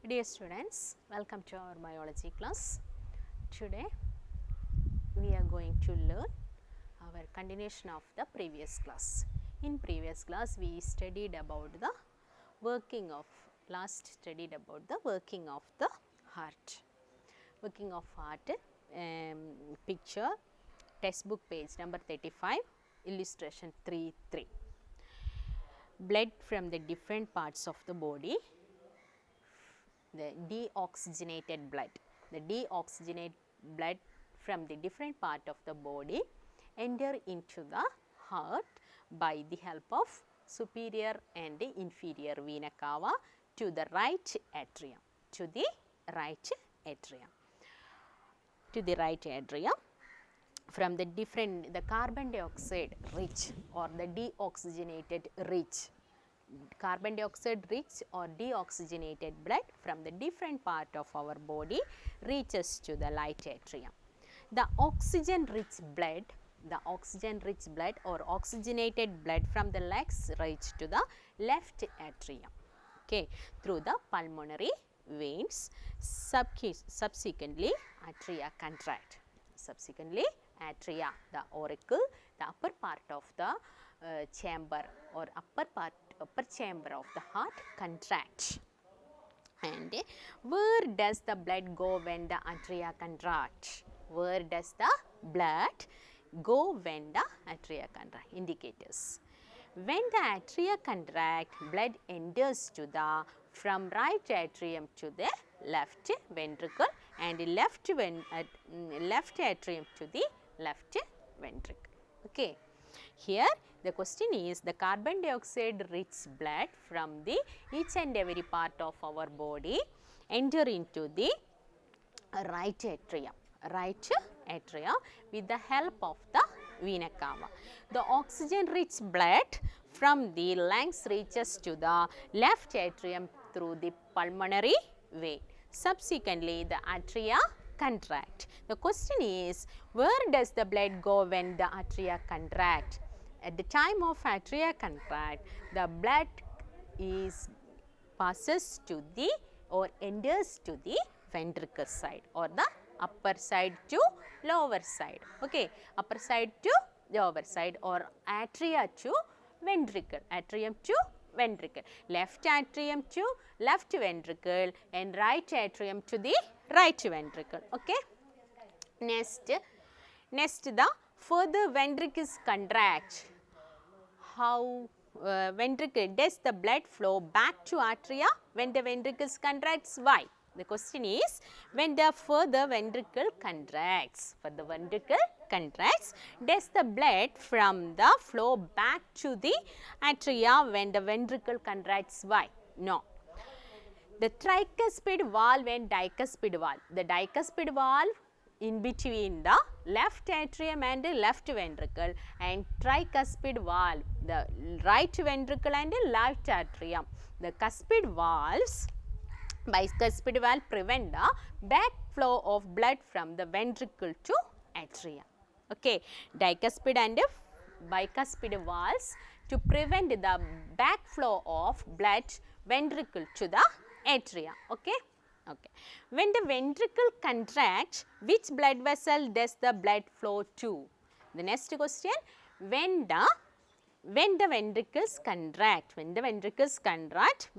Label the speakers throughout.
Speaker 1: Dear students, welcome to our biology class. Today we are going to learn our continuation of the previous class. In previous class we studied about the working of, studied about the working of the heart. Working of heart, picture, textbook page number 35, illustration 3.3. Blood from the different parts of the body, the deoxygenated blood. The deoxygenated blood from the different part of the body enter into the heart by the help of superior and inferior vena cava to the right atrium. To the right atrium. To the right atrium. From the different, the carbon dioxide rich or the deoxygenated rich, carbon dioxide rich or deoxygenated blood from the different part of our body reaches to the right atrium. The oxygen rich blood or oxygenated blood from the legs reach to the left atrium, okay, through the pulmonary veins. Subsequently atria contract. Subsequently atria, the auricle, the upper part of the chamber or upper chamber of the heart contract. And where does the blood go when the atria contract? Where does the blood go when the atria contract? Indicators. When the atria contract, blood enters to the from right atrium to the left ventricle and left atrium to the left ventricle. Okay. Here the question is the carbon dioxide rich blood from the each and every part of our body enter into the right atrium with the help of the vena cava. The oxygen rich blood from the lungs reaches to the left atrium through the pulmonary vein. Subsequently the atria contract. The question is, where does the blood go when the atria contract? At the time of atria contract, the blood passes to the or enters to the ventricle side or the upper side to lower side. Okay, upper side to lower side or atria to ventricle, atrium to ventricle, left atrium to left ventricle and right atrium to the right ventricle. Okay. Next the further ventricles contract. How ventricle, does the blood flow back to atria when the ventricles contracts? Why? The question is, when the further ventricle contracts, does the blood from the flow back to the atria when the ventricle contracts? Why? No. The tricuspid valve and dicuspid valve. The dicuspid valve in between the left atrium and left ventricle and tricuspid valve, the right ventricle and left atrium. The cuspid valves, bicuspid valve prevent the backflow of blood from the ventricle to atria. Okay, dicuspid and bicuspid valves to prevent the backflow of blood ventricle to the atria. Okay. Okay. When the ventricle contracts, which blood vessel does the blood flow to? The next question, when the ventricles contract,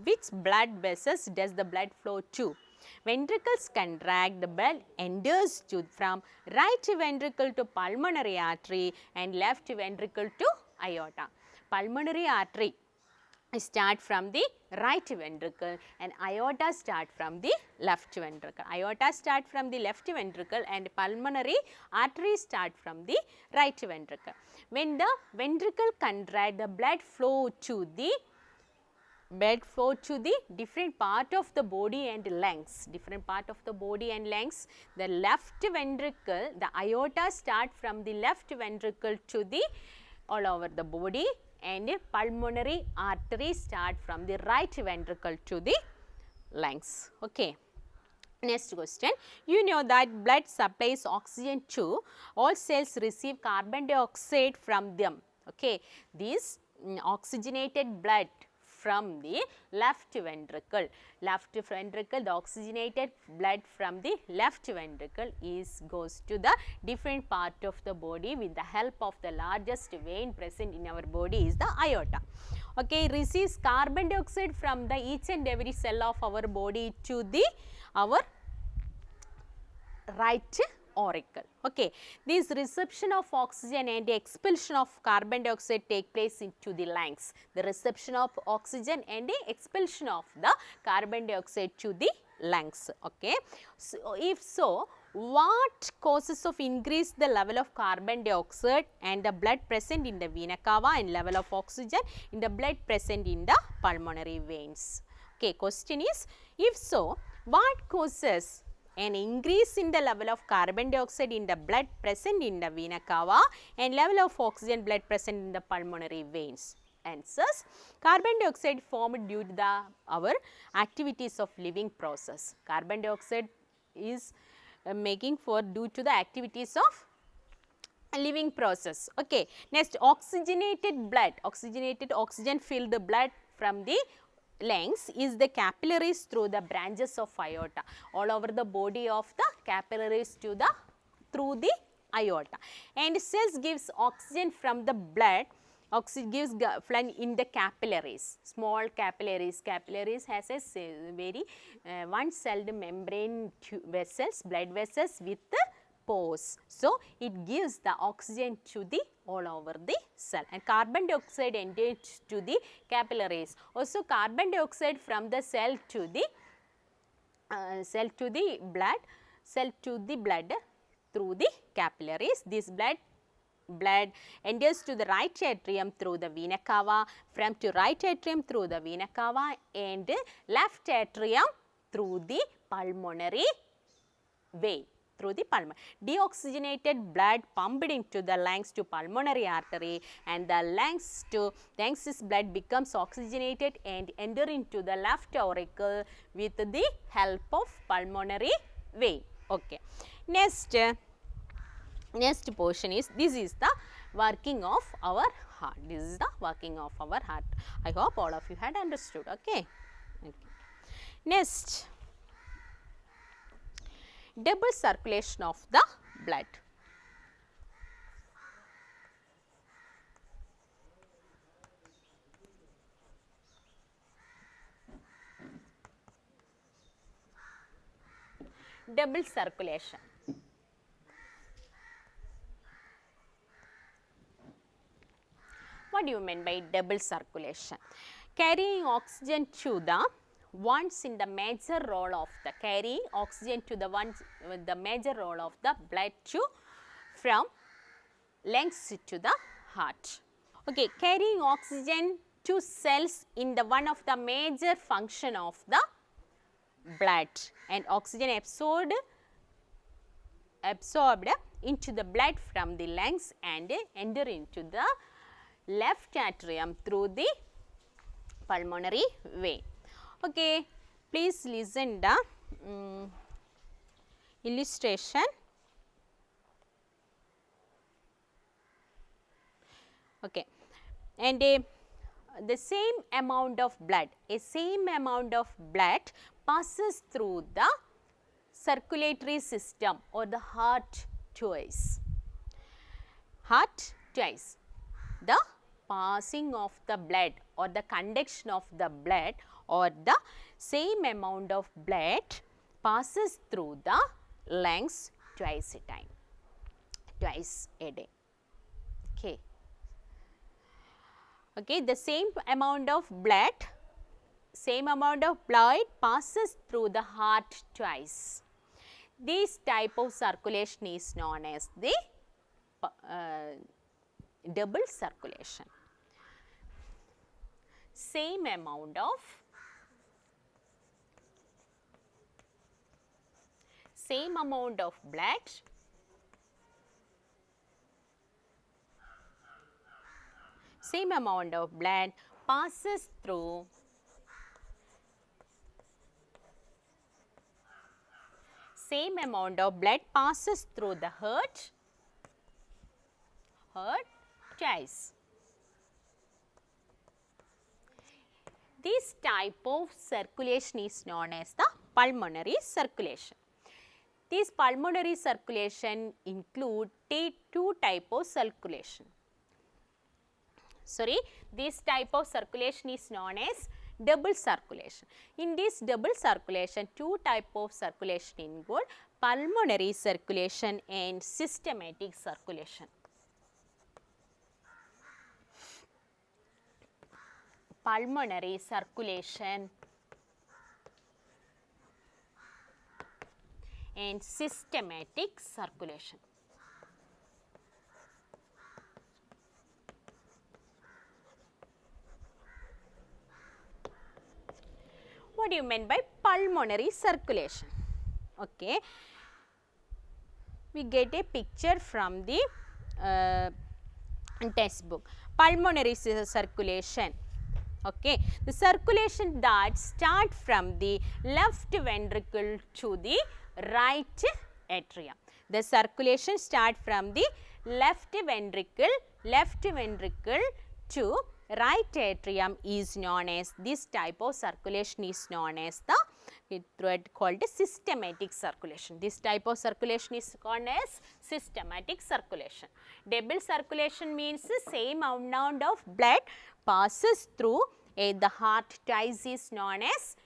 Speaker 1: which blood vessels does the blood flow to? Ventricles contract, the blood enters from right ventricle to pulmonary artery and left ventricle to aorta. Pulmonary artery start from the right ventricle and aorta start from the left ventricle. Aorta start from the left ventricle and pulmonary artery start from the right ventricle. When the ventricle contract, the blood flow to the different part of the body and lungs. The left ventricle, the aorta start from the left ventricle to the all over the body and pulmonary artery start from the right ventricle to the lungs. Okay. Next question, you know that blood supplies oxygen to all cells receive carbon dioxide from them. Okay. This oxygenated blood from the left ventricle. Left ventricle, the oxygenated blood from the left ventricle goes to the different part of the body with the help of the largest vein present in our body is the aorta. Okay, receives carbon dioxide from the each and every cell of our body to the our right auricle. Okay, this reception of oxygen and expulsion of carbon dioxide take place into the lungs. The reception of oxygen and the expulsion of the carbon dioxide to the lungs. Okay, so if so, what causes of increase the level of carbon dioxide and the blood present in the vena cava and level of oxygen in the blood present in the pulmonary veins? Okay, question is, if so, what causes an increase in the level of carbon dioxide in the blood present in the vena cava and level of oxygen blood present in the pulmonary veins? Answers: carbon dioxide formed due to our activities of living process. Carbon dioxide is making for due to the activities of living process. Okay. Next, oxygenated blood, oxygenated oxygen filled blood from the lungs is the capillaries through the branches of aorta. All over the body of the capillaries to the through the aorta, and cells gives oxygen from the blood. Oxygen gives flow in the capillaries, small capillaries. Capillaries has a very one-celled membrane vessels, blood vessels with pores. So, it gives the oxygen to the all over the cell, and carbon dioxide enters to the capillaries. Also, carbon dioxide from the cell to the blood through the capillaries. This blood enters to the right atrium through the vena cava, from to right atrium through the vena cava, and left atrium through the pulmonary vein. Through the pulmonary. Deoxygenated blood pumped into the lungs to pulmonary artery, and the lungs blood becomes oxygenated and enter into the left auricle with the help of pulmonary vein. Okay. Next portion is, this is the working of our heart. This is the working of our heart. I hope all of you had understood. Okay. Next, double circulation of the blood. Double circulation. What do you mean by double circulation? Carrying oxygen to the once in the major role of the carrying oxygen to the ones with the major role of the blood to from lungs to the heart. Okay, carrying oxygen to cells in the one of the major function of the blood, and oxygen absorbed into the blood from the lungs and enter into the left atrium through the pulmonary vein. Okay, please listen the illustration. Okay, and the same amount of blood, passes through the circulatory system or the heart twice. The passing of the blood or the conduction of the blood or the same amount of blood passes through the lungs twice a day. Okay. Okay, the same amount of blood passes through the heart twice. This type of circulation is known as the double circulation. Same amount of blood passes through the heart twice. This type of circulation is known as the pulmonary circulation. This pulmonary circulation include two type of circulation. This type of circulation is known as double circulation. In this double circulation, two type of circulation include pulmonary circulation and systematic circulation. Pulmonary circulation and systematic circulation. What do you mean by pulmonary circulation? Okay, we get a picture from the textbook. Pulmonary circulation. Okay, the circulation that start from the left ventricle to the right atrium. The circulation start from the left ventricle to right atrium is known as, this type of circulation is known as called systematic circulation. This type of circulation is called as systematic circulation. Double circulation means the same amount of blood passes through the heart twice is known as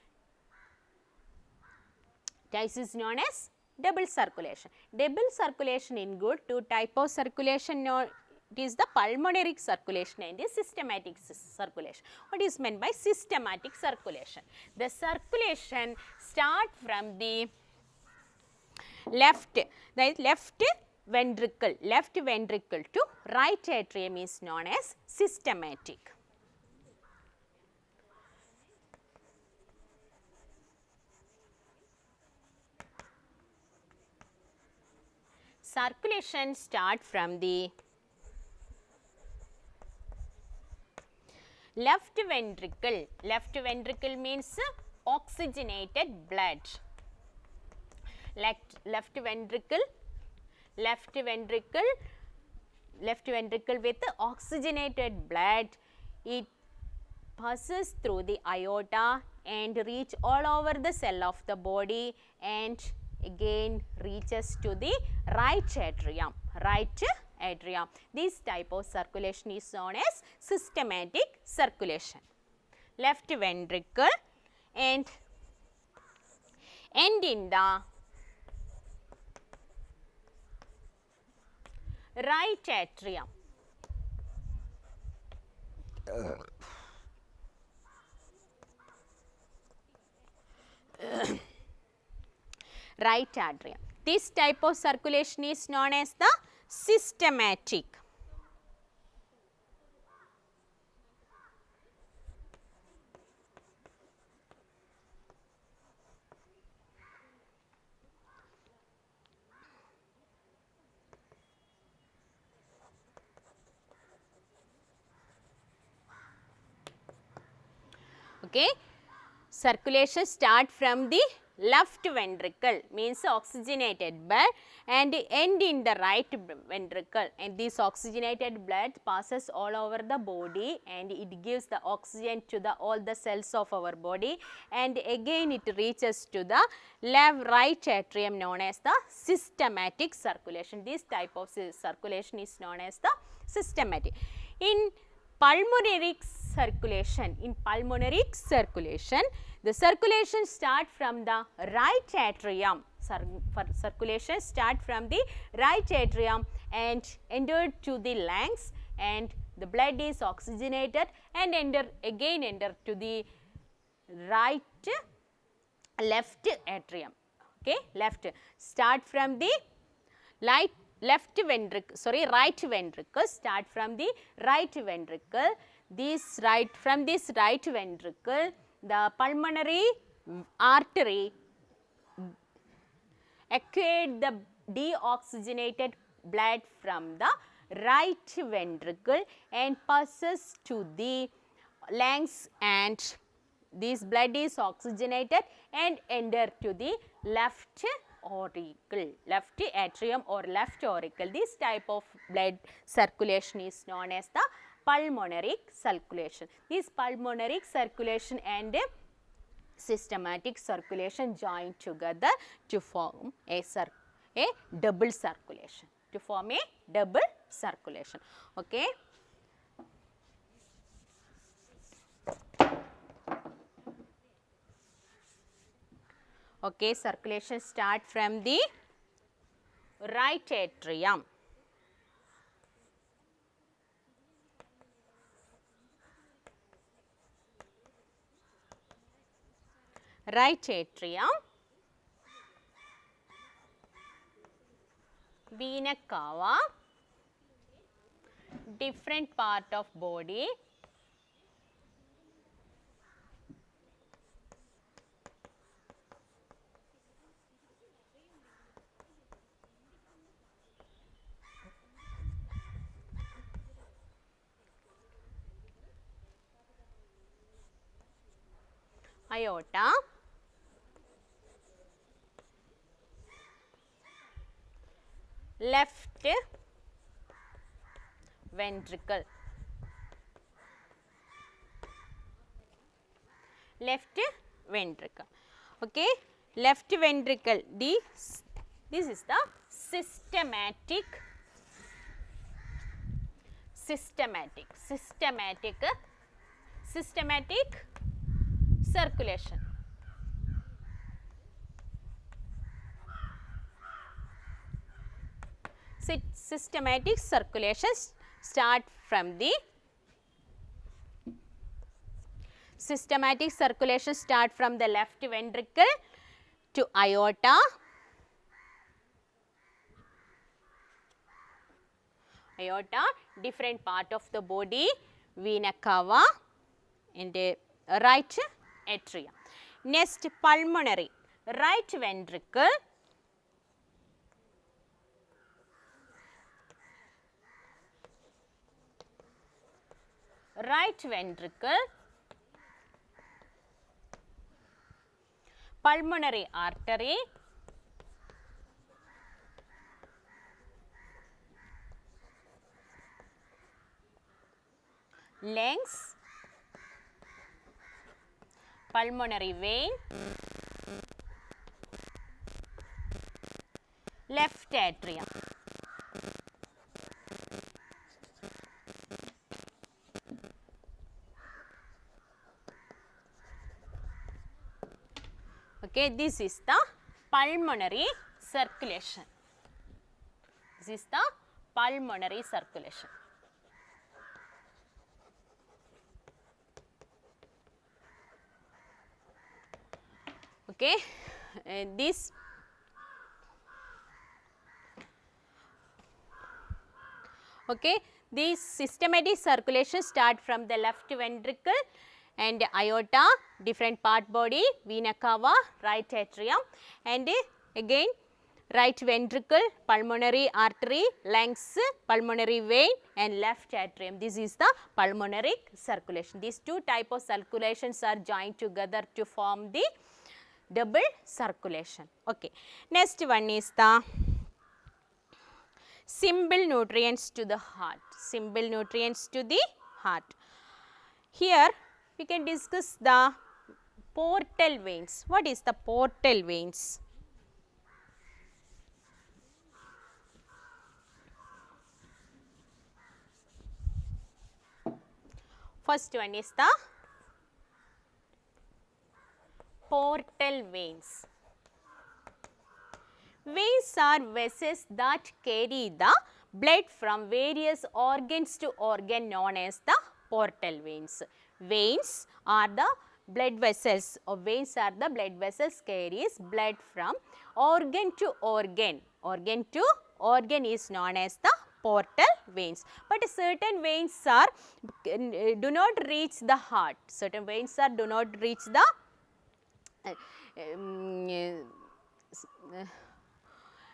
Speaker 1: double circulation. Double circulation include two type of circulation. It is the pulmonary circulation and the systematic circulation. What is meant by systematic circulation? The circulation start from the left ventricle to right atrium is known as systematic. Circulation start from the left ventricle. Left ventricle means oxygenated blood. Left ventricle with oxygenated blood. It passes through the aorta and reach all over the cell of the body and again reaches to the right atrium. This type of circulation is known as systematic circulation. Left ventricle and end in the right atrium. Right atrium. This type of circulation is known as the systematic. Okay, circulation start from the left ventricle means oxygenated blood and end in the right ventricle, and this oxygenated blood passes all over the body and it gives the oxygen to all the cells of our body, and again it reaches to the right atrium known as the systematic circulation. This type of circulation is known as the systematic. In pulmonary circulation, the circulation start from the right atrium. Circulation start from the right atrium and enter to the lungs, and the blood is oxygenated and enter to the left atrium. Okay, left start from the right ventricle. Start from the right ventricle. From this right ventricle, the pulmonary artery acquired the deoxygenated blood from the right ventricle and passes to the lungs, and this blood is oxygenated and enter to the left atrium or left auricle. This type of blood circulation is known as the pulmonary circulation. This pulmonary circulation and systematic circulation join together to form a double circulation. To form a double circulation. Okay. Okay, circulation start from the right atrium. Right atrium, vena cava, different part of body, aorta, left ventricle, left ventricle. Okay, left ventricle. This is the systematic circulation. Systematic circulation start from the left ventricle to aorta, different part of the body, vena cava and right atrium. Next, pulmonary, right ventricle, pulmonary artery, lungs, pulmonary vein, left atrium. Okay, this is the pulmonary circulation. This is the pulmonary circulation. Okay, this this systematic circulation start from the left ventricle and aorta, different part body, vena cava, right atrium, and again right ventricle, pulmonary artery, lungs, pulmonary vein and left atrium. This is the pulmonary circulation. These two type of circulations are joined together to form the double circulation. Okay. Next one is the simple nutrients to the heart. Simple nutrients to the heart. Here we can discuss the portal veins. What is the portal veins? First one is the portal veins. Veins are vessels that carry the blood from various organs to organ known as the portal veins. Veins are the blood vessels, or veins are the blood vessels carries blood from organ to organ. Organ to organ is known as the portal veins. But certain veins are do not reach the heart. Certain veins are do not reach the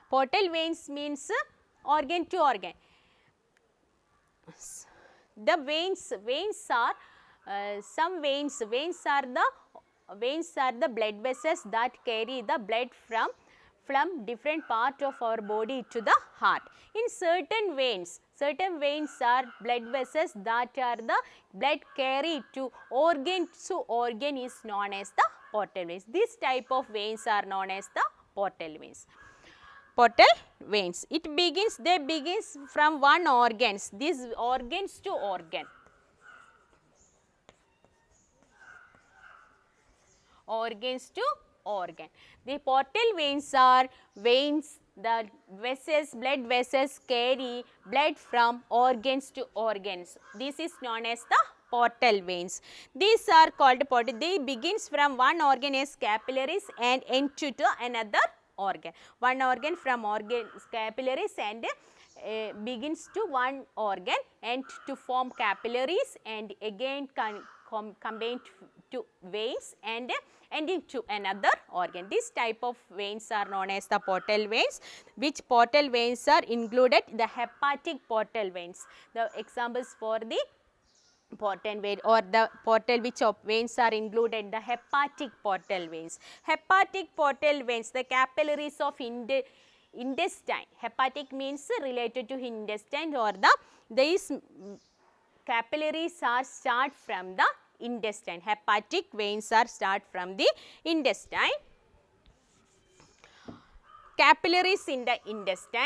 Speaker 1: portal veins means organ to organ. The veins are some veins are the blood vessels that carry the blood from different part of our body to the heart. In certain veins are blood vessels that are the blood carried to organ to organ is known as the portal veins. This type of veins are known as the portal veins. Portal veins. They begins from one organs. These organs to organ. Organs to organ. The portal veins are veins, the vessels, blood vessels carry blood from organs to organs. This is known as the portal veins. These are called portal. They begins from one organ as capillaries and end to another organ. One organ from organ capillaries and begins to one organ and to form capillaries and again combined to veins and ending to another organ. This type of veins are known as the portal veins, which portal veins are included the hepatic portal veins. The examples for the portal vein or the portal which of veins are included the hepatic portal veins. Hepatic portal veins, the capillaries of intestine. Hepatic means related to intestine or these capillaries are start from the intestine. Hepatic veins are start from the intestine. Capillaries in the intestine.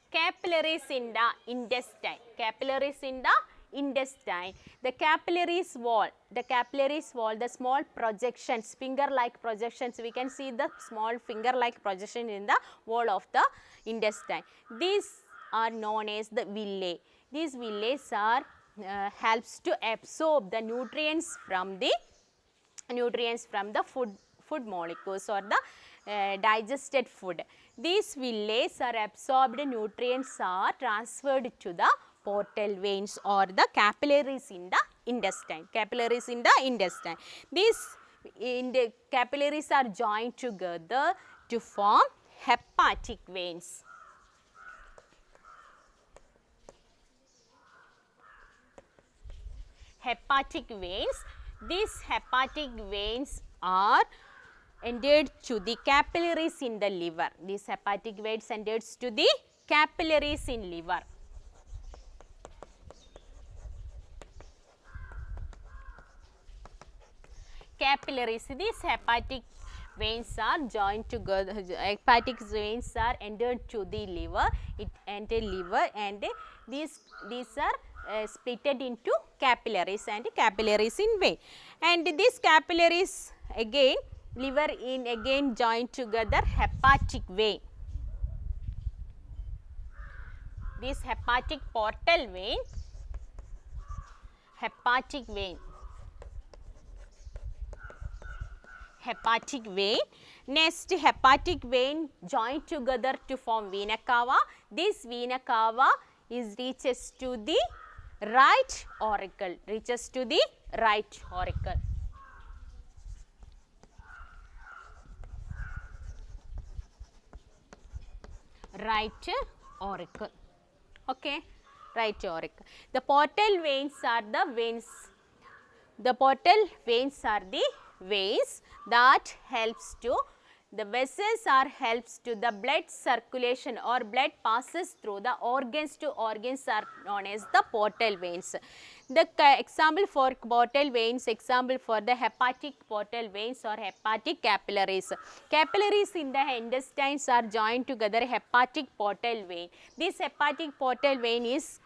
Speaker 1: Capillaries in the intestine. Capillaries in the intestine. The capillaries wall, the small projections, finger-like projections, we can see the small finger-like projection in the wall of the intestine. These are known as the villi. These villi are helps to absorb the nutrients from the food molecules or the digested food. These villi are absorbed nutrients are transferred to the portal veins or the capillaries in the intestine. Capillaries in the intestine. These capillaries are joined together to form hepatic veins. Hepatic veins. These hepatic veins are entered to the capillaries in the liver. These hepatic veins enters to the capillaries in liver. Capillaries. These hepatic veins are joined together. Hepatic veins are entered to the liver. It enter liver and these are splitted into capillaries and capillaries in vein. And these capillaries again liver in again joined together hepatic vein. This hepatic portal vein, hepatic vein. Hepatic vein. Next, hepatic vein joined together to form vena cava. This vena cava reaches to the right auricle. Reaches to the right auricle. Right auricle. Okay, right auricle. The portal veins are the veins. The portal veins are the veins that helps to the vessels are helps to the blood circulation or blood passes through the organs to organs are known as the portal veins. The example for portal veins, example for the hepatic portal veins or hepatic capillaries. Capillaries in the intestines are joined together hepatic portal vein. This hepatic portal vein is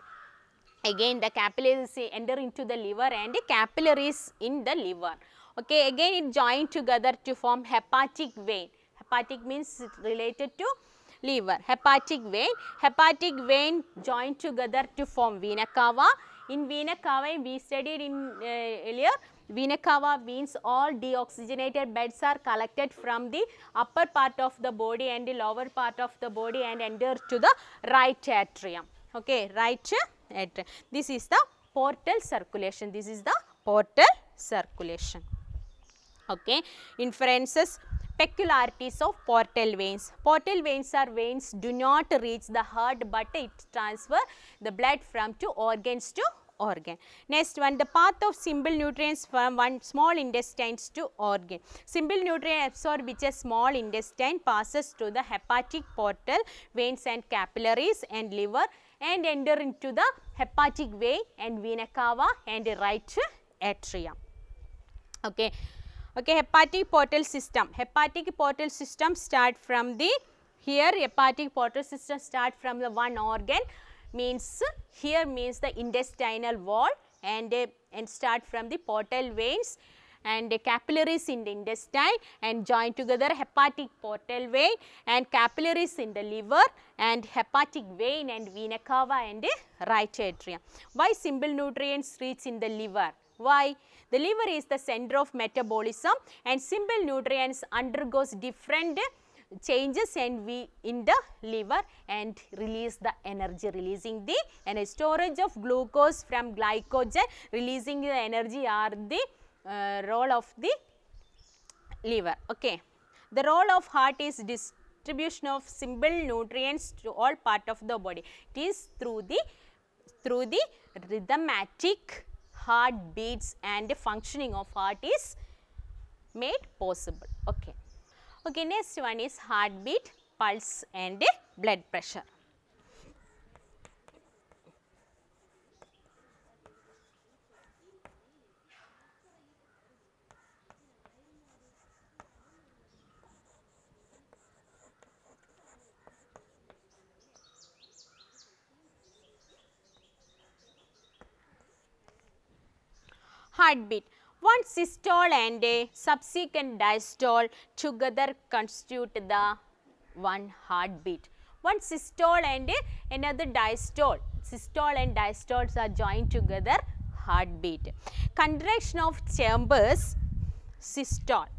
Speaker 1: again the capillaries enter into the liver and capillaries in the liver. Okay, again it joined together to form hepatic vein. Hepatic means related to liver. Hepatic vein joined together to form vena cava. In vena cava we studied in earlier, vena cava means all deoxygenated beds are collected from the upper part of the body and the lower part of the body and enter to the right atrium. Okay, right atrium. This is the portal circulation. This is the portal circulation. Okay, inferences, peculiarities of portal veins. Portal veins are veins do not reach the heart but it transfer the blood from to organs to organ. Next one, the path of simple nutrients from one small intestines to organ. Simple nutrient absorbed which a small intestine passes through the hepatic portal, veins and capillaries and liver and enter into the hepatic vein and vena cava and right atria. Okay. Okay, hepatic portal system. Hepatic portal system start from the here hepatic portal system start from the one organ means here means the intestinal wall and start from the portal veins and capillaries in the intestine and join together hepatic portal vein and capillaries in the liver and hepatic vein and vena cava and right atrium. Why simple nutrients reach in the liver? Why? The liver is the center of metabolism and simple nutrients undergoes different changes and we in the liver and release the energy, releasing the energy. Storage of glucose from glycogen, releasing the energy are the role of the liver. Okay. The role of heart is distribution of simple nutrients to all part of the body. It is through the rhythmatic heartbeats and the functioning of heart is made possible. Okay. Okay, next one is heartbeat, pulse and blood pressure. Heartbeat. One systole and a subsequent diastole together constitute the one heartbeat. One systole and another diastole. Systole and diastoles are joined together, heartbeat. Contraction of chambers, systole.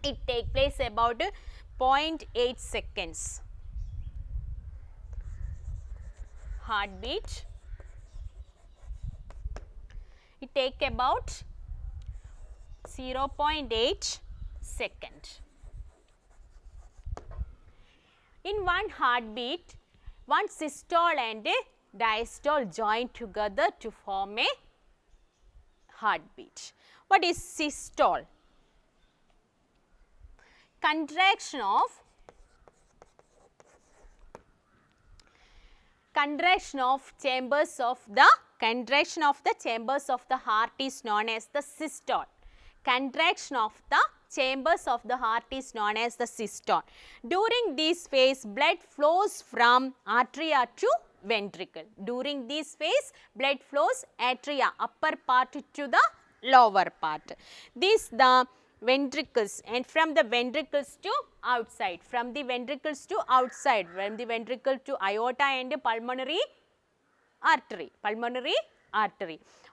Speaker 1: It take place about 0.8 seconds. Heartbeat. It take about 0.8 second. In one heartbeat, one systole and a diastole join together to form a heartbeat. What is systole? Contraction of chambers of the heart is known as the systole. Contraction of the chambers of the heart is known as the systole. During this phase, blood flows from atria to ventricle. During this phase, blood flows atria, upper part to the lower part. This the ventricles and from the ventricles to outside, from the ventricles to outside, from the ventricle to aorta and pulmonary artery.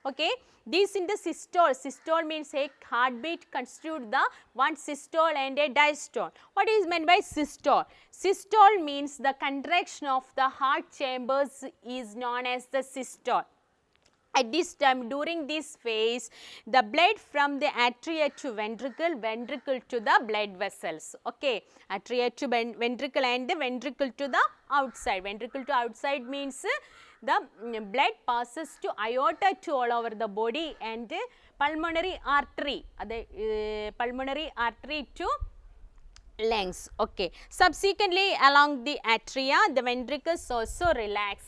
Speaker 1: Okay. This in the systole. Systole means a heartbeat constitute the one systole and a diastole. What is meant by systole? Systole means the contraction of the heart chambers is known as the systole. At this time, during this phase, the blood from the atria to ventricle, ventricle to the blood vessels. Okay, atria to ventricle and the ventricle to the outside. Ventricle to outside means the blood passes to aorta to all over the body and pulmonary artery to lungs. Okay. Subsequently, along the atria, the ventricles also relax.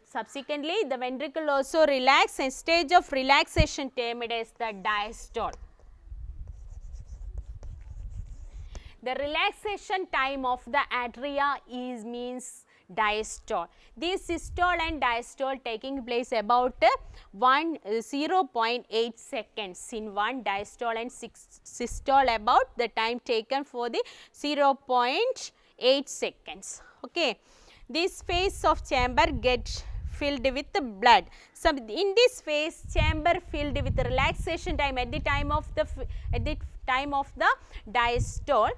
Speaker 1: Subsequently, the ventricle also relax and stage of relaxation termed as the diastole. The relaxation time of the atria is means diastole. This systole and diastole taking place about 0.8 seconds in one diastole and systole about the time taken for the 0.8 seconds. Okay. This phase of chamber gets filled with blood. So, in this phase chamber filled with relaxation time at the time of the diastole,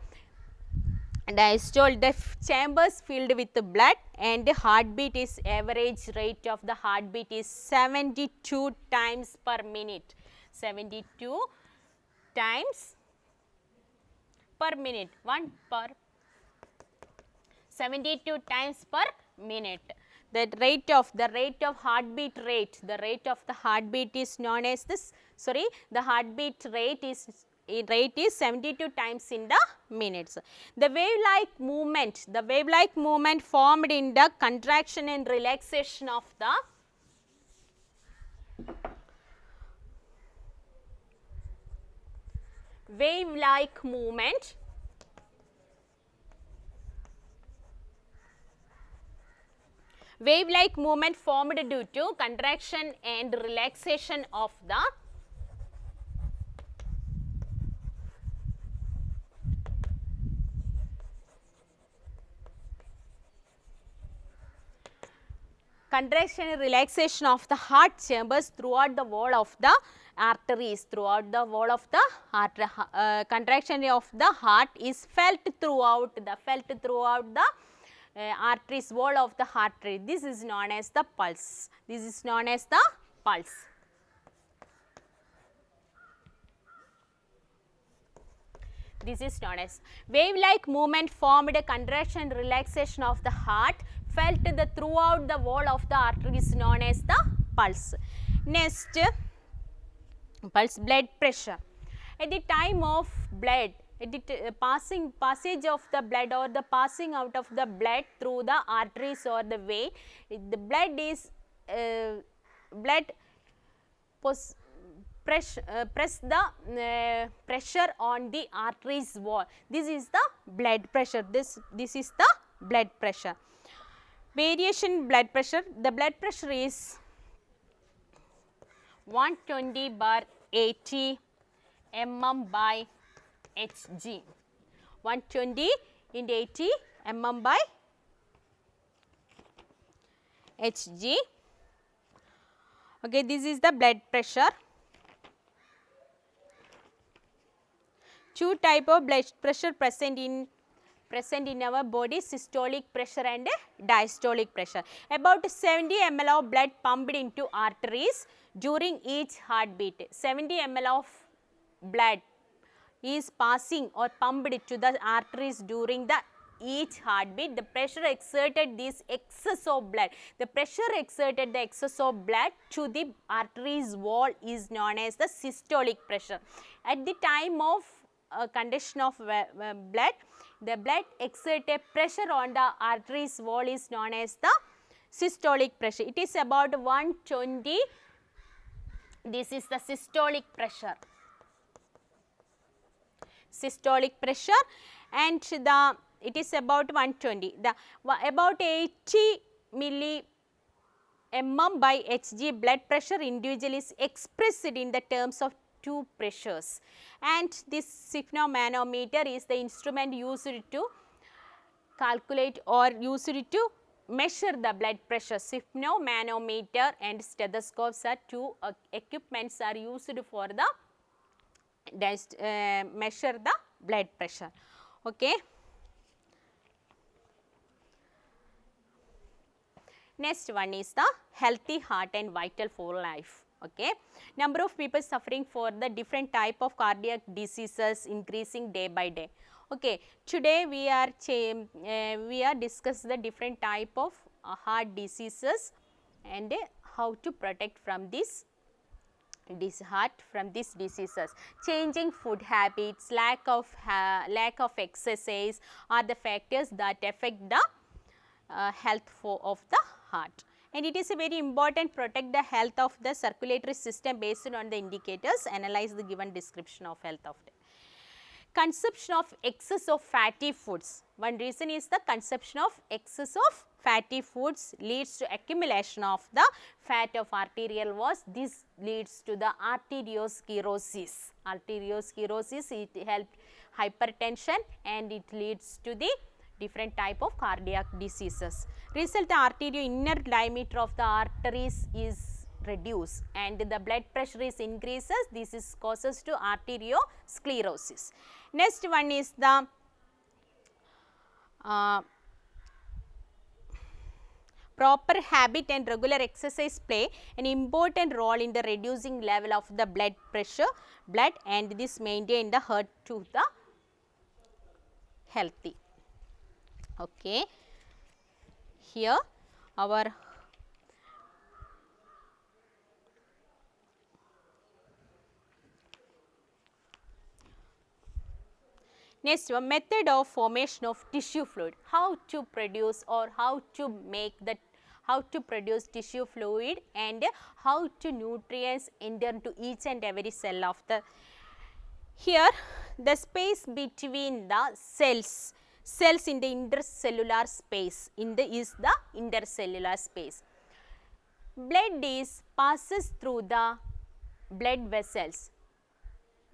Speaker 1: the chambers filled with blood and the heartbeat is average rate of the heartbeat is 72 times per minute. 72 times per minute, 72 times per minute. the rate of heartbeat rate, the rate of the heartbeat is known as this, sorry, the heartbeat rate is 72 times in the minutes. The wave-like movement formed in the contraction and relaxation of the wave-like movement formed due to contraction and relaxation of the contraction and relaxation of the heart chambers throughout the wall of the arteries, contraction of the heart is felt throughout the arteries, wall of the artery. This is known as the pulse. This is known as wave-like movement formed a contraction and relaxation of the heart felt throughout the wall of the artery is known as the pulse. Next, pulse, blood pressure. At the time of passage of the blood or the passing out of the blood through the arteries or the vein, the blood is press the pressure on the arteries wall. This is the blood pressure. This is the blood pressure. Variation blood pressure. The blood pressure is 120/80 mm by Hg. 120 into 80 mm by Hg. Okay, this is the blood pressure. Two type of blood pressure present in our body, systolic pressure and diastolic pressure. About 70 ml of blood pumped into arteries during each heartbeat. 70 ml of blood is passing or pumped to the arteries during the each heartbeat. The pressure exerted this excess of blood. The pressure exerted the excess of blood to the arteries wall is known as the systolic pressure. At the time of condition of blood, the blood exerted pressure on the arteries wall is known as the systolic pressure. It is about 120. This is the systolic pressure. And it is about 120. About 80 mm by Hg blood pressure individual is expressed in the terms of two pressures, and this sphygmomanometer is the instrument used to calculate or used to measure the blood pressure. Sphygmomanometer and stethoscopes are two equipments are used for the measure the blood pressure. Okay. Next one is the healthy heart and vital for life. Okay. Number of people suffering for the different type of cardiac diseases increasing day by day. Okay. Today we are discuss the different type of heart diseases and how to protect from this heart from these diseases. Changing food habits, lack of exercise are the factors that affect the health of the heart. And it is a very important protect the health of the circulatory system based on the indicators. Analyze the given description of health of the consumption of excess of fatty foods. One reason is the consumption of excess of fatty foods leads to accumulation of the fat of arterial walls. This leads to the arteriosclerosis. It helps hypertension and it leads to the different type of cardiac diseases. Result, the arterial inner diameter of the arteries is reduced and the blood pressure is increases. This is causes to arteriosclerosis. Next one is the proper habit and regular exercise play an important role in the reducing level of the blood pressure and this maintain the heart to the healthy. Okay. Here our Next one, method of formation of tissue fluid. How to produce or how to produce tissue fluid and how to nutrients enter into each and every cell of the. Here the space between the cells in the intercellular space is the intercellular space. Blood passes through the blood vessels.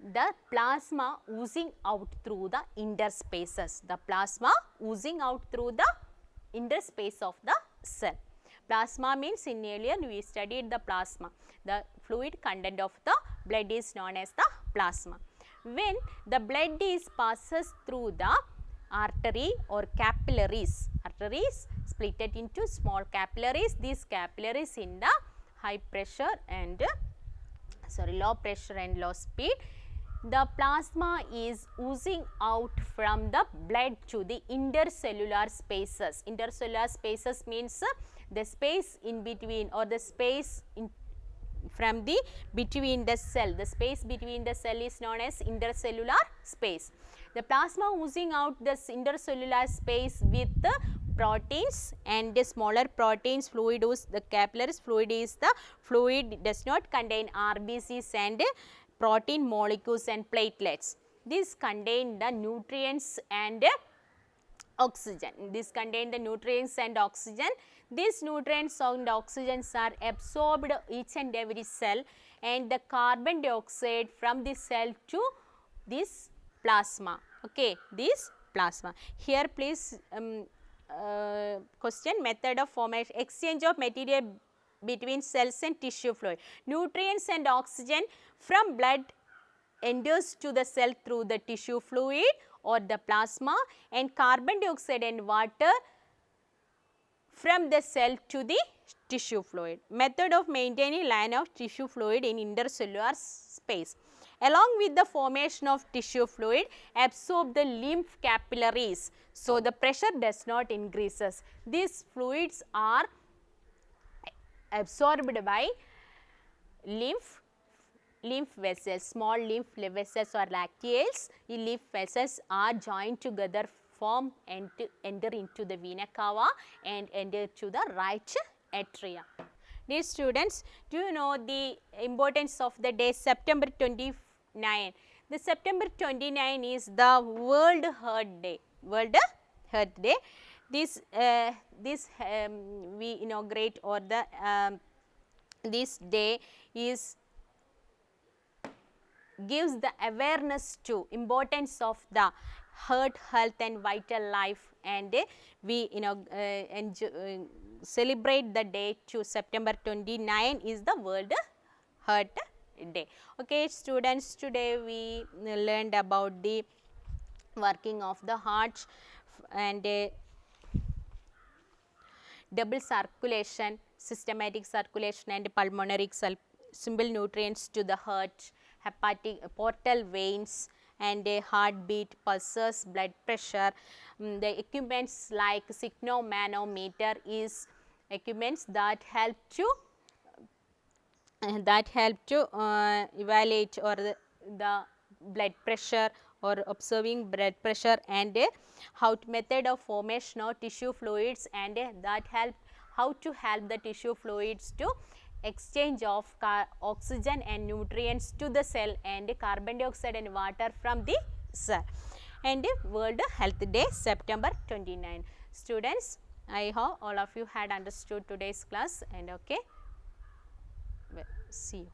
Speaker 1: The plasma oozing out through the interspaces. The plasma oozing out through the interspace of the cell. Plasma means in earlier we studied the plasma. The fluid content of the blood is known as the plasma. When the blood passes through the artery or capillaries, arteries split it into small capillaries. These capillaries in the high pressure and low pressure and low speed. The plasma is oozing out from the blood to the intercellular spaces. Intercellular spaces means the space in between or the space in from the between the cell. The space between the cell is known as intercellular space. The plasma oozing out this intercellular space with the proteins and the smaller proteins, fluid is the capillaries fluid is the fluid does not contain RBCs and protein molecules and platelets. These contain the nutrients and oxygen. These contain the nutrients and oxygen. These nutrients and oxygens are absorbed each and every cell, and the carbon dioxide from the cell to this plasma. Okay, this plasma. Here please question, method of formation, exchange of material between cells and tissue fluid. Nutrients and oxygen from blood enters to the cell through the tissue fluid or the plasma, and carbon dioxide and water from the cell to the tissue fluid. Method of maintaining line of tissue fluid in intercellular space. Along with the formation of tissue fluid, absorb the lymph capillaries. So, the pressure does not increases. These fluids are absorbed by lymph vessels, small lymph vessels or lacteals. The lymph vessels are joined together, form and to enter into the vena cava and enter to the right atria. Dear students, do you know the importance of the day September 29? The September 29 is the World Heart Day. World Heart Day. This we inaugurate or the this day is gives the awareness to importance of the heart health and vital life, and we celebrate the day to September 29 is the World Heart Day. Okay students, today we learned about the working of the heart and double circulation, systematic circulation and pulmonary simple nutrients to the heart, hepatic portal veins and heartbeat, pulses, blood pressure. The equipments like sigma-manometer is equipments that help to evaluate or the blood pressure or observing blood pressure, and how to method of formation of tissue fluids, and that help how to help the tissue fluids to exchange of oxygen and nutrients to the cell and carbon dioxide and water from the cell. And World Health Day September 29. Students, I hope all of you had understood today's class, and okay, well, see you.